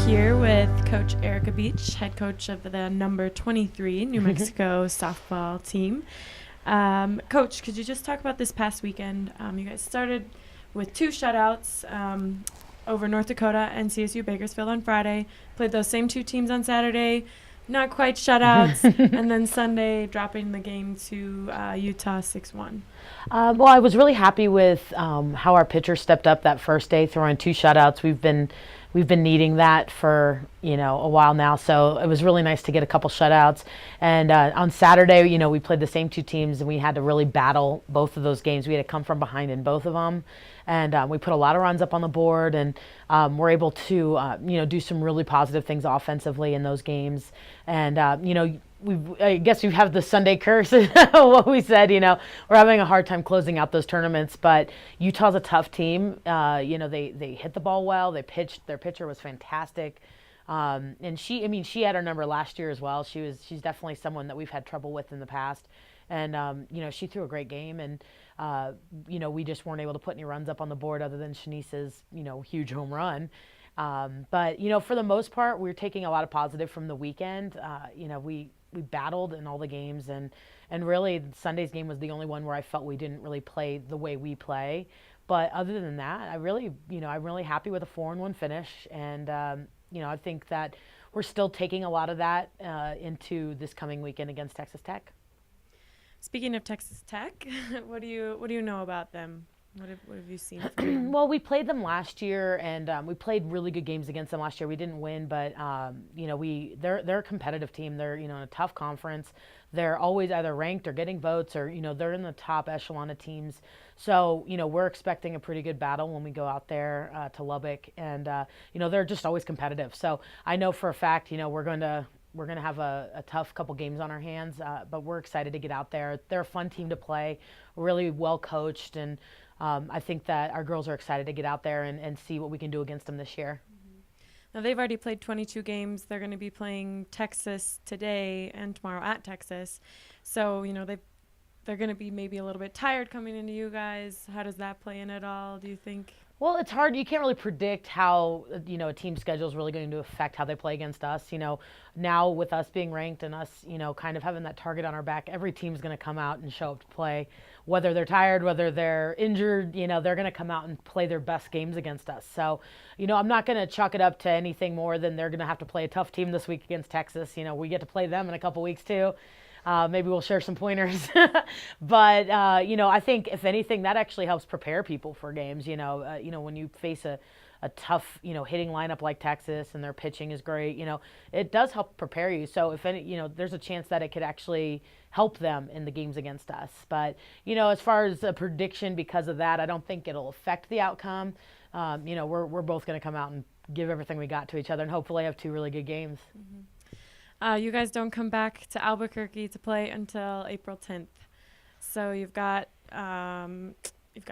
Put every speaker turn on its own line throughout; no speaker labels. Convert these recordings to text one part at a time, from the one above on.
here with Coach Erica Beach, head coach of the number 23 New Mexico softball team. Coach, could you just talk about this past weekend? You guys started with 2 shutouts over North Dakota and CSU Bakersfield on Friday, played those same 2 teams on Saturday, not quite shutouts, and then Sunday dropping the game to Utah 6-1.
Well, I was really happy with how our pitcher stepped up that first day, throwing 2 shutouts. We've been needing that for a while now, so it was really nice to get a couple shutouts. And on Saturday, we played the same 2 teams, and we had to really battle both of those games. We had to come from behind in both of them, and we put a lot of runs up on the board, and we're able to do some really positive things offensively in those games. And I guess we have the Sunday curse, what we said, we're having a hard time closing out those tournaments, but Utah's a tough team. They hit the ball well. They pitched. Their pitcher was fantastic. And she had our number last year as well. She's definitely someone that we've had trouble with in the past. And, she threw a great game, and, we just weren't able to put any runs up on the board other than Shanice's, huge home run. But for the most part, we're taking a lot of positive from the weekend. We battled in all the games, and really Sunday's game was the only one where I felt we didn't really play the way we play. But other than that, I'm really happy with a 4-1 finish, and I think that we're still taking a lot of that into this coming weekend against Texas Tech.
Speaking of Texas Tech, what do you know about them? What have you seen from them?
Well, we played them last year, and we played really good games against them last year. We didn't win, but they're a competitive team. They're in a tough conference. They're always either ranked or getting votes, or they're in the top echelon of teams. So we're expecting a pretty good battle when we go out there to Lubbock, and they're just always competitive. So I know for a fact we're going to have a tough couple games on our hands, but we're excited to get out there. They're a fun team to play, really well coached, and I think that our girls are excited to get out there and see what we can do against them this year.
Now, they've already played 22 games. They're going to be playing Texas today and tomorrow at Texas. So, they're going to be maybe a little bit tired coming into you guys. How does that play in at all, do you think?
Well, it's hard. You can't really predict how, a team's schedule is really going to affect how they play against us. Now with us being ranked and us, kind of having that target on our back, every team's going to come out and show up to play. Whether they're tired, whether they're injured, they're going to come out and play their best games against us. So, I'm not going to chalk it up to anything more than they're going to have to play a tough team this week against Texas. We get to play them in a couple weeks too. Maybe we'll share some pointers. But, I think if anything, that actually helps prepare people for games. When you face a tough, hitting lineup like Texas and their pitching is great, it does help prepare you. So if any, there's a chance that it could actually help them in the games against us. But, as far as a prediction because of that, I don't think it'll affect the outcome. We're both going to come out and give everything we got to each other and hopefully have 2 really good games.
Mm-hmm. You guys don't come back to Albuquerque to play until April 10th. So you've got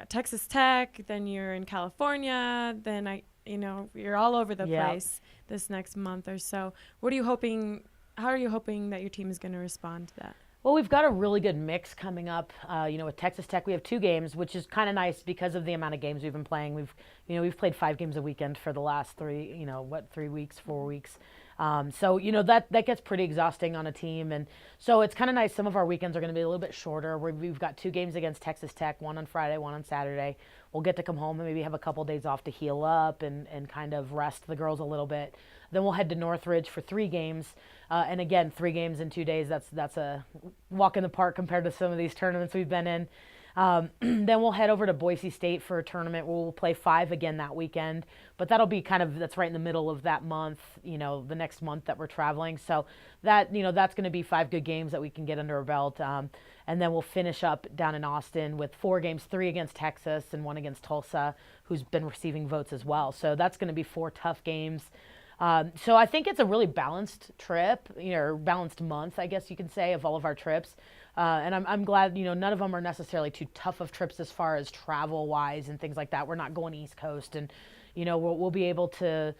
Texas Tech, then you're in California, then you're all over the place this next month or so. How are you hoping that your team is going to respond to that?
Well, we've got a really good mix coming up. With Texas Tech, we have 2 games, which is kind of nice because of the amount of games we've been playing. We've played 5 games a weekend for the last 3 weeks, 4 weeks. So that gets pretty exhausting on a team, and so it's kind of nice. Some of our weekends are going to be a little bit shorter. We've got 2 games against Texas Tech, one on Friday, one on Saturday. We'll get to come home and maybe have a couple days off to heal up and kind of rest the girls a little bit. Then we'll head to Northridge for 3 games, and again, 3 games in 2 days. That's a walk in the park compared to some of these tournaments we've been in. Then we'll head over to Boise State for a tournament. We'll play 5 again that weekend, but that'll be that's right in the middle of that month, the next month that we're traveling. So that's going to be 5 good games that we can get under our belt. And then we'll finish up down in Austin with 4 games, 3 against Texas and 1 against Tulsa, who's been receiving votes as well. So that's going to be 4 tough games. So I think it's a really balanced trip, or balanced month, I guess you can say, of all of our trips. And I'm glad, none of them are necessarily too tough of trips as far as travel-wise and things like that. We're not going East Coast, and, we'll be able to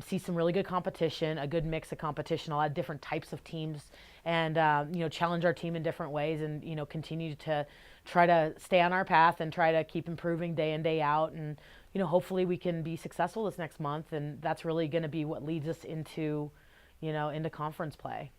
see some really good competition, a good mix of competition, a lot of different types of teams, and, challenge our team in different ways and, continue to try to stay on our path and try to keep improving day in, day out and, hopefully we can be successful this next month, and that's really going to be what leads us into, into conference play.